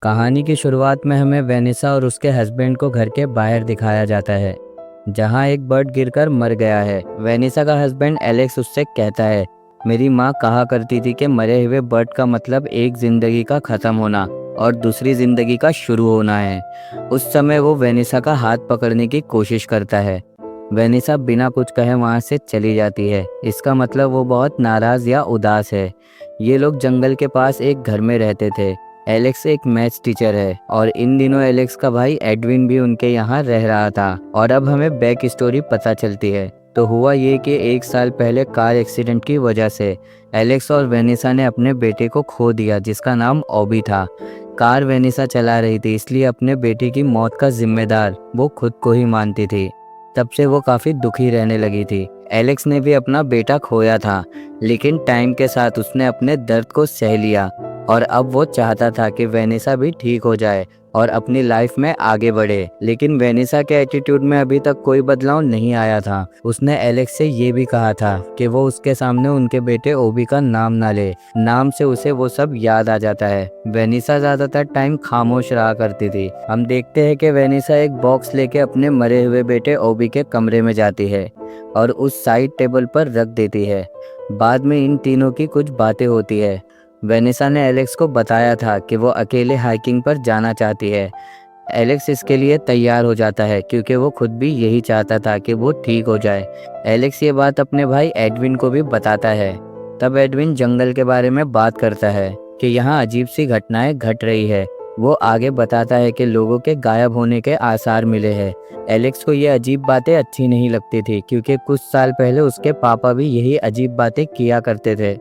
कहानी की शुरुआत में हमें वेनिसा और उसके हस्बैंड को घर के बाहर दिखाया जाता है, जहां एक बर्ड गिरकर मर गया है। वेनिसा का हस्बैंड एलेक्स उससे कहता है, मेरी माँ कहा करती थी कि मरे हुए बर्ड का मतलब एक जिंदगी का खत्म होना और दूसरी जिंदगी का शुरू होना है। उस समय वो वेनिसा का हाथ पकड़ने की कोशिश करता है। वेनिसा बिना कुछ कहे वहां से चली जाती है। इसका मतलब वो बहुत नाराज या उदास है। ये लोग जंगल के पास एक घर में रहते थे। एलेक्स एक मैथ्स टीचर है और इन दिनों एलेक्स का भाई एडविन भी उनके यहाँ रह रहा था। और अब हमें बैक स्टोरी पता चलती है। तो हुआ ये कि एक साल पहले कार एक्सीडेंट की वजह से एलेक्स और वेनिसा ने अपने बेटे को खो दिया, जिसका नाम ओबी था। कार वेनिसा चला रही थी, इसलिए अपने बेटे की मौत का जिम्मेदार वो खुद को ही मानती थी। तब से वो काफ़ी दुखी रहने लगी थी। एलेक्स ने भी अपना बेटा खोया था, लेकिन टाइम के साथ उसने अपने दर्द को सह लिया और अब वो चाहता था कि वेनिसा भी ठीक हो जाए और अपनी लाइफ में आगे बढ़े। लेकिन वेनिसा के एटीट्यूड में अभी तक कोई बदलाव नहीं आया था। उसने एलेक्स से ये भी कहा था कि वो उसके सामने उनके बेटे ओबी का नाम ना ले। नाम से उसे वो सब याद आ जाता है। वेनिसा ज्यादातर टाइम खामोश रहा करती थी। हम देखते हैं कि वेनिसा एक बॉक्स लेके अपने मरे हुए बेटे ओबी के कमरे में जाती है और उस साइड टेबल पर रख देती है। बाद में इन तीनों की कुछ बातें होती है। वेनिसा ने एलेक्स को बताया था कि वो अकेले हाइकिंग पर जाना चाहती है। एलेक्स इसके लिए तैयार हो जाता है क्योंकि वो खुद भी यही चाहता था कि वो ठीक हो जाए। एलेक्स ये बात अपने भाई एडविन को भी बताता है। तब एडविन जंगल के बारे में बात करता है कि यहाँ अजीब सी घटनाएं घट रही है। वो आगे बताता है कि लोगों के गायब होने के आसार मिले हैं। एलेक्स को ये अजीब बातें अच्छी नहीं लगती थी क्योंकि कुछ साल पहले उसके पापा भी यही अजीब बातें किया करते थे।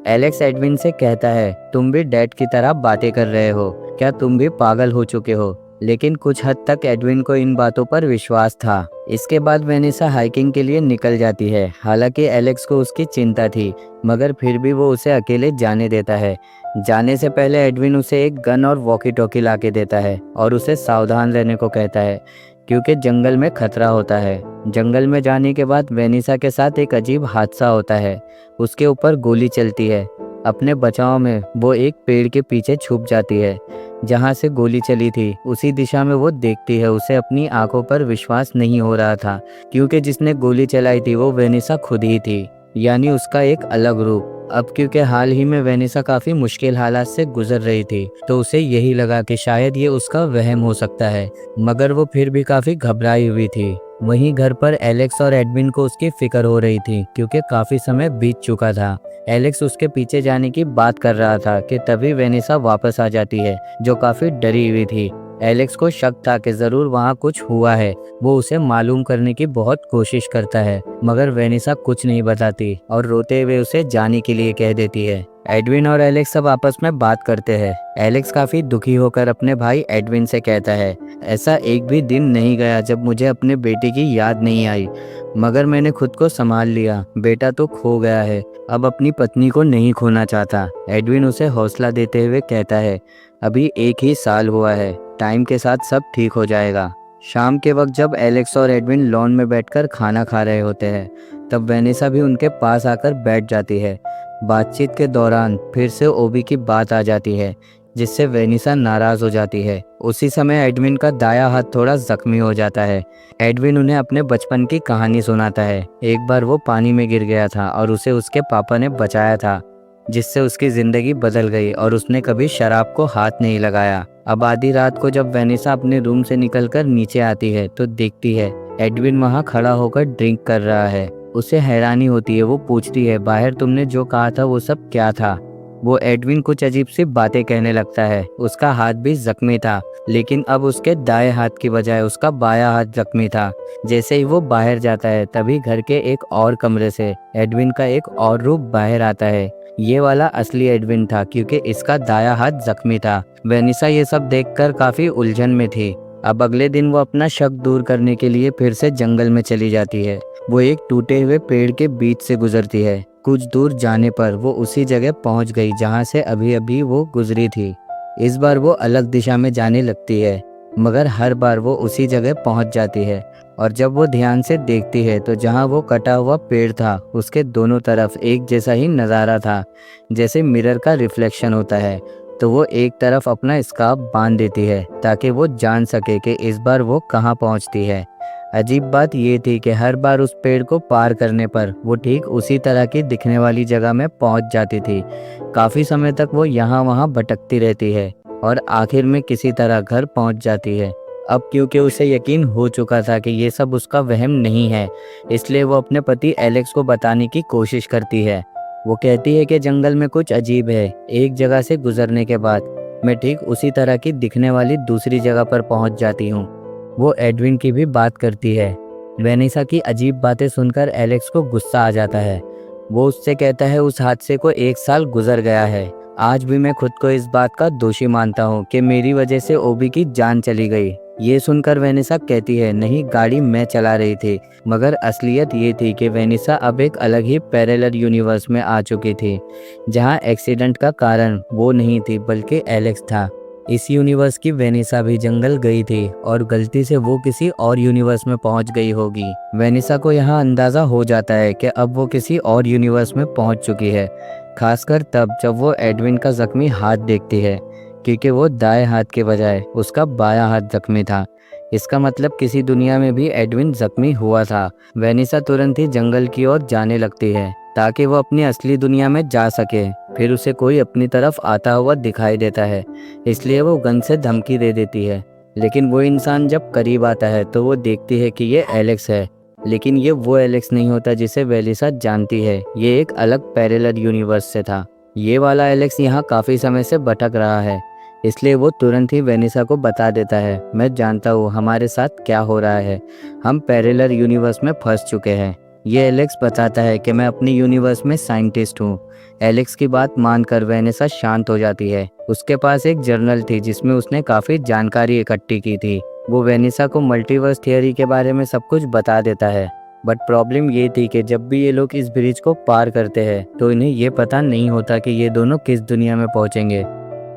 एलेक्स एडविन से कहता है, तुम भी डैड की तरह बातें कर रहे हो, क्या तुम भी पागल हो चुके हो? लेकिन कुछ हद तक एडविन को इन बातों पर विश्वास था। इसके बाद वेनिसा हाइकिंग के लिए निकल जाती है। हालांकि एलेक्स को उसकी चिंता थी, मगर फिर भी वो उसे अकेले जाने देता है। जाने से पहले एडविन उसे एक गन और वॉकी टॉकी ला के देता है और उसे सावधान रहने को कहता है क्योंकि जंगल में खतरा होता है। जंगल में जाने के बाद वेनिसा के साथ एक अजीब हादसा होता है। उसके ऊपर गोली चलती है। अपने बचाव में वो एक पेड़ के पीछे छुप जाती है जहां से गोली चली थी। उसी दिशा में वो देखती है। उसे अपनी आंखों पर विश्वास नहीं हो रहा था क्योंकि जिसने गोली चलाई थी वो वेनिसा खुद ही थी, यानी उसका एक अलग रूप। अब क्योंकि हाल ही में वेनिसा काफी मुश्किल हालात से गुजर रही थी, तो उसे यही लगा कि शायद ये उसका वहम हो सकता है, मगर वो फिर भी काफी घबराई हुई थी। वहीं घर पर एलेक्स और एडविन को उसकी फिक्र हो रही थी क्योंकि काफी समय बीत चुका था। एलेक्स उसके पीछे जाने की बात कर रहा था कि तभी वेनिसा वापस आ जाती है, जो काफी डरी हुई थी। एलेक्स को शक था कि जरूर वहाँ कुछ हुआ है। वो उसे मालूम करने की बहुत कोशिश करता है, मगर वेनिसा कुछ नहीं बताती और रोते हुए उसे जाने के लिए कह देती है। एडविन और एलेक्स सब आपस में बात करते हैं। एलेक्स काफी दुखी होकर अपने भाई एडविन से कहता है, ऐसा एक भी दिन नहीं गया जब मुझे अपने बेटे की याद नहीं आई, मगर मैंने खुद को संभाल लिया। बेटा तो खो गया है, अब अपनी पत्नी को नहीं खोना चाहता। एडविन उसे हौसला देते हुए कहता है, अभी एक ही साल हुआ है, टाइम के साथ सब ठीक हो जाएगा। शाम के वक्त जब एलेक्स और एडविन लॉन में बैठकर खाना खा रहे होते हैं, तब वेनिसा भी उनके पास आकर बैठ जाती है। बातचीत के दौरान फिर से ओबी की बात आ जाती है, जिससे वेनिसा नाराज हो जाती है। उसी समय एडविन का दाया हाथ थोड़ा जख्मी हो जाता है। एडविन उन्हें अपने बचपन की कहानी सुनाता है। एक बार वो पानी में गिर गया था और उसे उसके पापा ने बचाया था, जिससे उसकी जिंदगी बदल गई और उसने कभी शराब को हाथ नहीं लगाया। अब आधी रात को जब वेनिसा अपने रूम से निकलकर नीचे आती है तो देखती है एडविन वहाँ खड़ा होकर ड्रिंक कर रहा है। उसे हैरानी होती है। वो पूछती है, बाहर तुमने जो कहा था वो सब क्या था? वो एडविन कुछ अजीब सी बातें कहने लगता है। उसका हाथ भी जख्मी था, लेकिन अब उसके दाएं हाथ की बजाय उसका बायां हाथ जख्मी था। जैसे ही वो बाहर जाता है तभी घर के एक और कमरे से एडविन का एक और रूप बाहर आता है। ये वाला असली एडविन था क्योंकि इसका दायां हाथ जख्मी था। वेनिसा ये सब देखकर काफी उलझन में थी। अब अगले दिन वो अपना शक दूर करने के लिए फिर से जंगल में चली जाती है। वो एक टूटे हुए पेड़ के बीच से गुजरती है। कुछ दूर जाने पर वो उसी जगह पहुंच गई जहां से अभी अभी वो गुजरी थी। इस बार वो अलग दिशा में जाने लगती है, मगर हर बार वो उसी जगह पहुंच जाती है। और जब वो ध्यान से देखती है तो जहां वो कटा हुआ पेड़ था उसके दोनों तरफ एक जैसा ही नज़ारा था, जैसे मिरर का रिफ्लेक्शन होता है। तो वो एक तरफ अपना स्कार्फ बांध देती है ताकि वो जान सके कि इस बार वो कहाँ पहुँचती है। अजीब बात ये थी कि हर बार उस पेड़ को पार करने पर वो ठीक उसी तरह की दिखने वाली जगह में पहुंच जाती थी। काफ़ी समय तक वो यहाँ वहाँ भटकती रहती है और आखिर में किसी तरह घर पहुंच जाती है। अब क्योंकि उसे यकीन हो चुका था कि ये सब उसका वहम नहीं है, इसलिए वो अपने पति एलेक्स को बताने की कोशिश करती है। वो कहती है कि जंगल में कुछ अजीब है। एक जगह से गुजरने के बाद मैं ठीक उसी तरह की दिखने वाली दूसरी जगह पर पहुंच जाती हूँ। वो एडविन की भी बात करती है। वेनिसा की अजीब बातें सुनकर एलेक्स को गुस्सा आ जाता है। वो उससे कहता है उस हादसे को 1 साल गुजर गया है। आज भी मैं खुद को इस बात का दोषी मानता हूँ कि मेरी वजह से ओबी की जान चली गई। ये सुनकर वेनिसा कहती है नहीं, गाड़ी मैं चला रही थी। मगर असलियत ये थी कि वेनिसा अब एक अलग ही पैरेलल यूनिवर्स में आ चुकी थी, जहाँ एक्सीडेंट का कारण वो नहीं थी बल्कि एलेक्स था। इस यूनिवर्स की वेनिसा भी जंगल गई थी और गलती से वो किसी और यूनिवर्स में पहुंच गई होगी। वेनिसा को यहाँ अंदाज़ा हो जाता है कि अब वो किसी और यूनिवर्स में पहुंच चुकी है, खासकर तब जब वो एडविन का जख्मी हाथ देखती है, क्योंकि वो दाएं हाथ के बजाय उसका बायां हाथ जख्मी था। इसका मतलब किसी दुनिया में भी एडविन जख्मी हुआ था। वेनिसा तुरंत ही जंगल की ओर जाने लगती है ताकि वो अपनी असली दुनिया में जा सके। फिर उसे कोई अपनी तरफ आता हुआ दिखाई देता है, इसलिए वो गन से धमकी दे देती है। लेकिन वो इंसान जब करीब आता है तो वो देखती है कि ये एलेक्स है, लेकिन ये वो एलेक्स नहीं होता जिसे वेलिसा जानती है। ये एक अलग पैरेलल यूनिवर्स से था। ये वाला एलेक्स यहाँ काफ़ी समय से भटक रहा है, इसलिए वो तुरंत ही वेनिसा को बता देता है मैं जानता हूँ हमारे साथ क्या हो रहा है, हम पैरेलल यूनिवर्स में फंस चुके हैं। ये एलेक्स बताता है कि मैं अपनी यूनिवर्स में साइंटिस्ट हूँ। एलेक्स की बात मानकर वेनिसा शांत हो जाती है। उसके पास एक जर्नल थी जिसमें उसने काफ़ी जानकारी इकट्ठी की थी। वो वेनिसा को मल्टीवर्स थियरी के बारे में सब कुछ बता देता है। बट प्रॉब्लम ये थी कि जब भी ये लोग इस ब्रिज को पार करते हैं तो इन्हें ये पता नहीं होता कि ये दोनों किस दुनिया में पहुँचेंगे।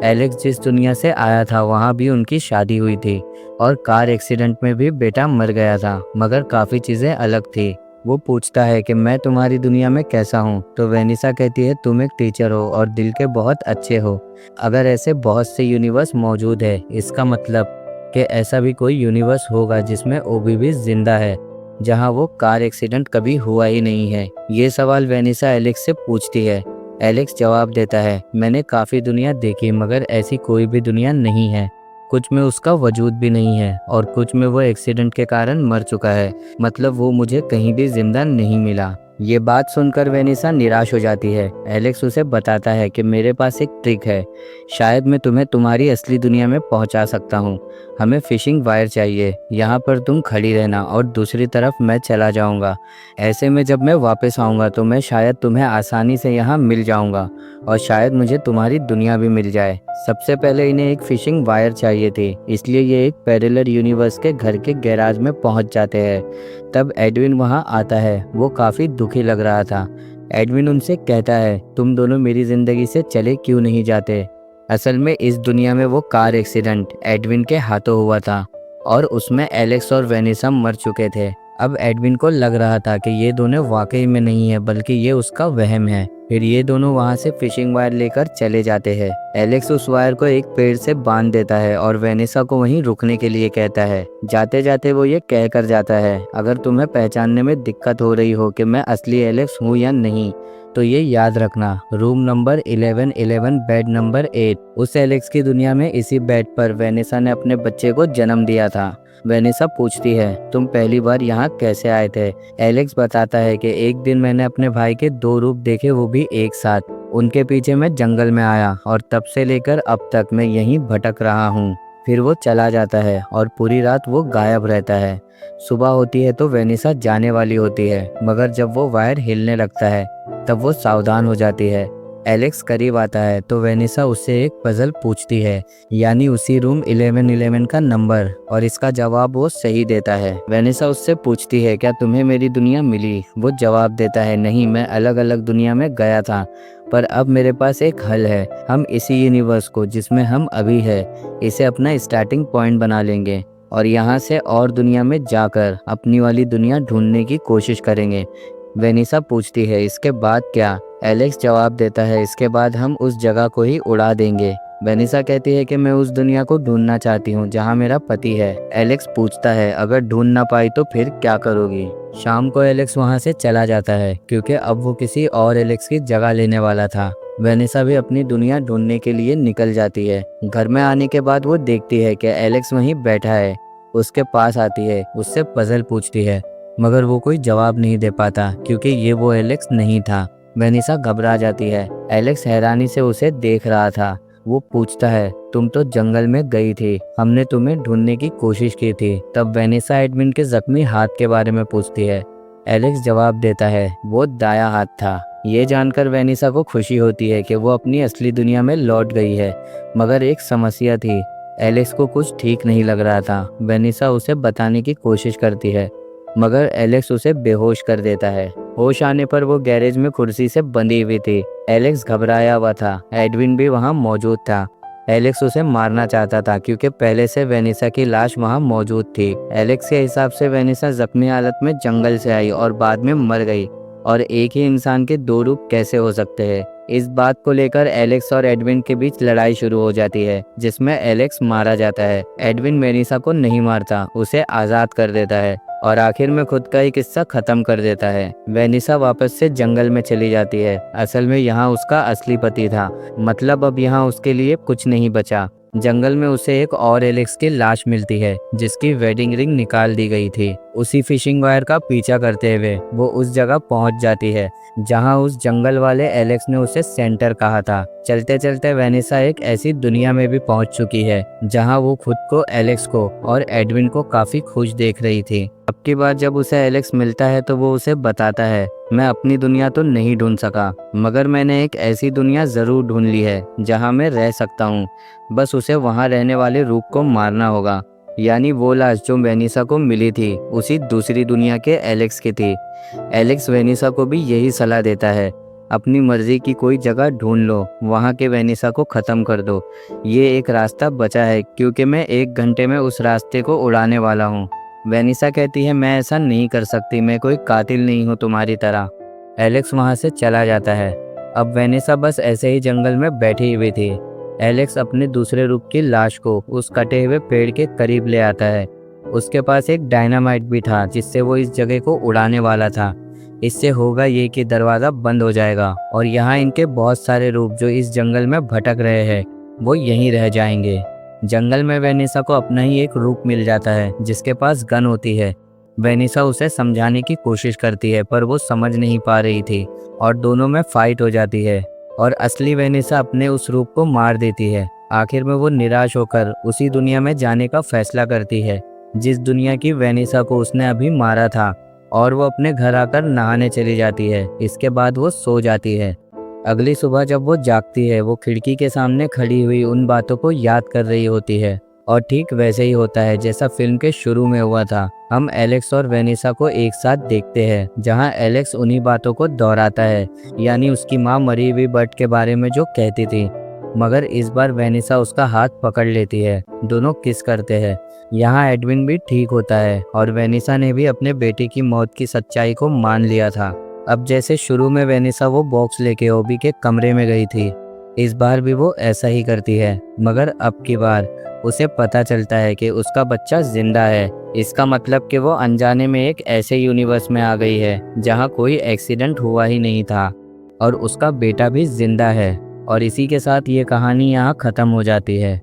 एलेक्स जिस दुनिया से आया था वहाँ भी उनकी शादी हुई थी और कार एक्सीडेंट में भी बेटा मर गया था, मगर काफ़ी चीज़ें अलग थी। वो पूछता है कि मैं तुम्हारी दुनिया में कैसा हूँ, तो वेनिसा कहती है तुम एक टीचर हो और दिल के बहुत अच्छे हो। अगर ऐसे बहुत से यूनिवर्स मौजूद है, इसका मतलब कि ऐसा भी कोई यूनिवर्स होगा जिसमें ओबी भी जिंदा है, जहाँ वो कार एक्सीडेंट कभी हुआ ही नहीं है। ये सवाल वेनिसा एलेक्स से पूछती है। एलेक्स जवाब देता है मैंने काफ़ी दुनिया देखी मगर ऐसी कोई भी दुनिया नहीं है। कुछ में उसका वजूद भी नहीं है और कुछ में वो एक्सीडेंट के कारण मर चुका है, मतलब वो मुझे कहीं भी जिंदा नहीं मिला। ये बात सुनकर वेनिसा निराश हो जाती है। एलेक्स उसे बताता है कि मेरे पास एक ट्रिक है, शायद मैं तुम्हें तुम्हारी असली दुनिया में पहुंचा सकता हूं। हमें फिशिंग वायर चाहिए, यहाँ पर तुम खड़ी रहना और दूसरी तरफ मैं चला जाऊंगा। ऐसे में जब मैं वापस आऊँगा तो मैं शायद तुम्हें आसानी से यहाँ मिल जाऊँगा और शायद मुझे तुम्हारी दुनिया भी मिल जाए। सबसे पहले इन्हें एक फिशिंग वायर चाहिए थी, इसलिए ये एक पैरेलल यूनिवर्स के घर के गैराज में पहुंच जाते हैं। तब एडविन वहां आता है। वो काफ़ी दुखी लग रहा था। एडविन उनसे कहता है तुम दोनों मेरी ज़िंदगी से चले क्यों नहीं जाते। असल में इस दुनिया में वो कार एक्सीडेंट एडविन के हाथों हुआ था और उसमें एलेक्स और वेनिसा मर चुके थे। अब एडविन को लग रहा था कि ये दोनों वाकई में नहीं है बल्कि ये उसका वहम है। फिर ये दोनों वहाँ से फिशिंग वायर लेकर चले जाते हैं। एलेक्स उस वायर को एक पेड़ से बांध देता है और वेनिसा को वहीं रुकने के लिए कहता है। जाते जाते वो ये कह कर जाता है अगर तुम्हें पहचानने में दिक्कत हो रही हो कि मैं असली एलेक्स हूँ या नहीं, तो ये याद रखना रूम नंबर 1111 बेड नंबर 8 उस एलेक्स की दुनिया में इसी बेड पर वेनिसा ने अपने बच्चे को जन्म दिया था। वेनिसा पूछती है तुम पहली बार यहाँ कैसे आए थे। एलेक्स बताता है कि एक दिन मैंने अपने भाई के 2 रूप देखे, वो भी एक साथ। उनके पीछे मैं जंगल में आया और तब से लेकर अब तक मैं यहीं भटक रहा हूँ। फिर वो चला जाता है और पूरी रात वो गायब रहता है। सुबह होती है तो वेनिसा जाने वाली होती है, मगर जब वो वायर हिलने लगता है तब वो सावधान हो जाती है। एलेक्स करीब आता है तो वेनिसा उससे एक पजल पूछती है, यानी उसी रूम 1111 का नंबर, और इसका जवाब वो सही देता है। वेनिसा उससे पूछती है क्या तुम्हें मेरी दुनिया मिली। वो जवाब देता है नहीं, मैं अलग अलग दुनिया में गया था, पर अब मेरे पास एक हल है। हम इसी यूनिवर्स को जिसमें हम अभी है इसे अपना स्टार्टिंग पॉइंट बना लेंगे और यहाँ से और दुनिया में जाकर अपनी वाली दुनिया ढूंढने की कोशिश करेंगे। वेनिसा पूछती है इसके बाद क्या। एलेक्स जवाब देता है इसके बाद हम उस जगह को ही उड़ा देंगे वेनिसा कहती है कि मैं उस दुनिया को ढूंढना चाहती हूँ जहाँ मेरा पति है। एलेक्स पूछता है अगर ढूंढ ना पाई तो फिर क्या करोगी। शाम को एलेक्स वहाँ से चला जाता है क्योंकि अब वो किसी और एलेक्स की जगह लेने वाला था। वेनिसा भी अपनी दुनिया ढूंढने के लिए निकल जाती है। घर में आने के बाद वो देखती है कि एलेक्स वहीं बैठा है। उसके पास आती है, उससे पजल पूछती है, मगर वो कोई जवाब नहीं दे पाता क्योंकि ये वो एलेक्स नहीं था। वेनिसा घबरा जाती है। एलेक्स हैरानी से उसे देख रहा था। वो पूछता है तुम तो जंगल में गई थी, हमने तुम्हें ढूंढने की कोशिश की थी। तब वेनिसा एडविन के जख्मी हाथ के बारे में पूछती है। एलेक्स जवाब देता है वो दायां हाथ था। ये जानकर वेनिसा को खुशी होती है कि वो अपनी असली दुनिया में लौट गई है। मगर एक समस्या थी, एलेक्स को कुछ ठीक नहीं लग रहा था। वेनिसा उसे बताने की कोशिश करती है मगर एलेक्स उसे बेहोश कर देता है। होश आने पर वो गैरेज में कुर्सी से बंधी हुई थी। एलेक्स घबराया हुआ था। एडविन भी वहाँ मौजूद था। एलेक्स उसे मारना चाहता था क्योंकि पहले से वेनिसा की लाश वहाँ मौजूद थी। एलेक्स के हिसाब से वेनिसा जख्मी हालत में जंगल से आई और बाद में मर गई, और एक ही इंसान के दो रूप कैसे हो सकते हैं। इस बात को लेकर एलेक्स और एडविन के बीच लड़ाई शुरू हो जाती है जिसमें एलेक्स मारा जाता है। एडविन वेनिसा को नहीं मारता, उसे आज़ाद कर देता है और आखिर में खुद का ही किस्सा खत्म कर देता है। वेनिसा वापस से जंगल में चली जाती है। असल में यहाँ उसका असली पति था, मतलब अब यहाँ उसके लिए कुछ नहीं बचा। जंगल में उसे एक और एलेक्स की लाश मिलती है जिसकी वेडिंग रिंग निकाल दी गई थी। उसी फिशिंग वायर का पीछा करते हुए वो उस जगह पहुंच जाती है जहां उस जंगल वाले एलेक्स ने उसे सेंटर कहा था। चलते चलते वेनिसा एक ऐसी दुनिया में भी पहुंच चुकी है जहां वो खुद को, एलेक्स को और एडविन को काफी खुश देख रही थी। अब की बार जब उसे एलेक्स मिलता है तो वो उसे बताता है मैं अपनी दुनिया तो नहीं ढूंढ सका, मगर मैंने एक ऐसी दुनिया जरूर ढूंढ ली है जहां मैं रह सकता हूँ। बस उसे वहां रहने वाले रूप को मारना होगा। यानी वो लाश जो वेनिसा को मिली थी उसी दूसरी दुनिया के एलेक्स की थी। एलेक्स वेनिसा को भी यही सलाह देता है, अपनी मर्जी की कोई जगह ढूंढ लो, वहाँ के वेनिसा को ख़त्म कर दो। ये एक रास्ता बचा है क्योंकि मैं 1 घंटे में उस रास्ते को उड़ाने वाला हूँ। वेनिसा कहती है मैं ऐसा नहीं कर सकती, मैं कोई कातिल नहीं हूँ तुम्हारी तरह। एलेक्स वहाँ से चला जाता है। अब वेनिसा बस ऐसे ही जंगल में बैठी हुई थी। एलेक्स अपने दूसरे रूप की लाश को उस कटे हुए पेड़ के करीब ले आता है। उसके पास एक डायनामाइट भी था जिससे वो इस जगह को उड़ाने वाला था। इससे होगा ये कि दरवाज़ा बंद हो जाएगा और यहाँ इनके बहुत सारे रूप जो इस जंगल में भटक रहे हैं वो यहीं रह जाएंगे। जंगल में वेनिसा को अपना ही एक रूप मिल जाता है जिसके पास गन होती है। वेनिसा उसे समझाने की कोशिश करती है पर वो समझ नहीं पा रही थी और दोनों में फाइट हो जाती है और असली वेनिसा अपने उस रूप को मार देती है। आखिर में वो निराश होकर उसी दुनिया में जाने का फैसला करती है जिस दुनिया की वेनिसा को उसने अभी मारा था, और वो अपने घर आकर नहाने चली जाती है। इसके बाद वो सो जाती है। अगली सुबह जब वो जागती है वो खिड़की के सामने खड़ी हुई उन बातों को याद कर रही होती है और ठीक वैसे ही होता है जैसा फिल्म के शुरू में हुआ था। हम एलेक्स और वेनिसा को एक साथ देखते हैं जहां एलेक्स उन्हीं बातों को दोहराता है, यानी उसकी माँ मरी हुई बर्ट के बारे में जो कहती थी, मगर इस बार वेनिसा उसका हाथ पकड़ लेती है। दोनों किस करते हैं। यहाँ एडविन भी ठीक होता है और वेनिसा ने भी अपने बेटे की मौत की सच्चाई को मान लिया था। अब जैसे शुरू में वेनिसा वो बॉक्स लेके ओबी के कमरे में गई थी, इस बार भी वो ऐसा ही करती है, मगर अब की बार उसे पता चलता है कि उसका बच्चा जिंदा है। इसका मतलब कि वो अनजाने में एक ऐसे यूनिवर्स में आ गई है जहाँ कोई एक्सीडेंट हुआ ही नहीं था और उसका बेटा भी जिंदा है। और इसी के साथ ये कहानी यहाँ ख़त्म हो जाती है।